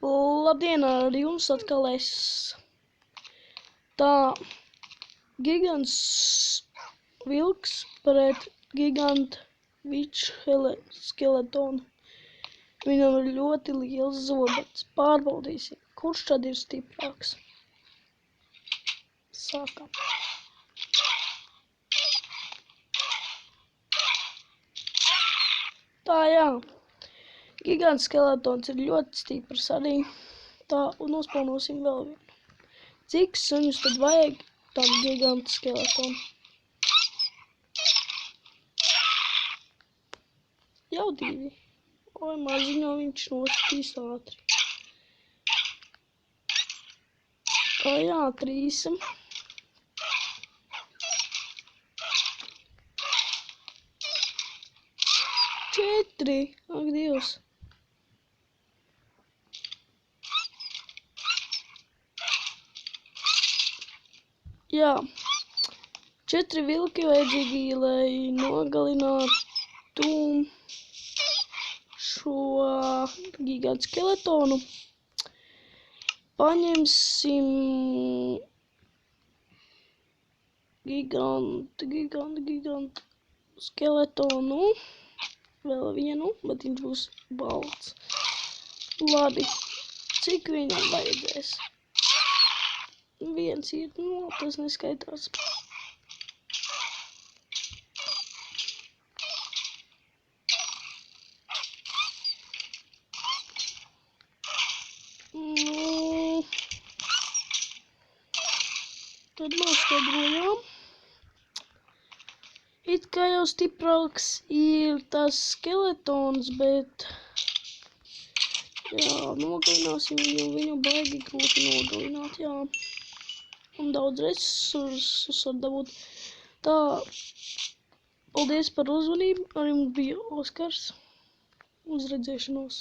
Labdien, ar jums atkal es. Tā, gigants vilks pret gigantu skeletonu. Viņam ir ļoti liels zobens. Pārbaudīsim, kurš tad ir stiprāks. Sākam. Tā, jā. Gigants skeletons ir ļoti stiprs arī. Tā, un uzpaunosim vēl vienu. Cik suņus tad vajag tam gigantu skeletonu? Jau 2. Oi, maziņo viņš nositīs ātri. Tā, jā, 3. Četri. Ak, Dievs. Jā. 4 vilki vajadzīgi, lai nogalinātu šo gigantu skeletonu. Paņemsim gigantu skeletonu. Vēl vienu, bet viņš būs balts. Labi. Cik viņam vajadzēs? 1 ir, tas neskaitās. Tad noskaidrojām. It kā jau stiprāks ir tas skeletons, bet jā, nogalināsim viņu baigi grūti nogalināt, jā. Un daudz resursus var dabūt. Tā, paldies par uzmanību, ar jums bija Oskars. Uz redzēšanos.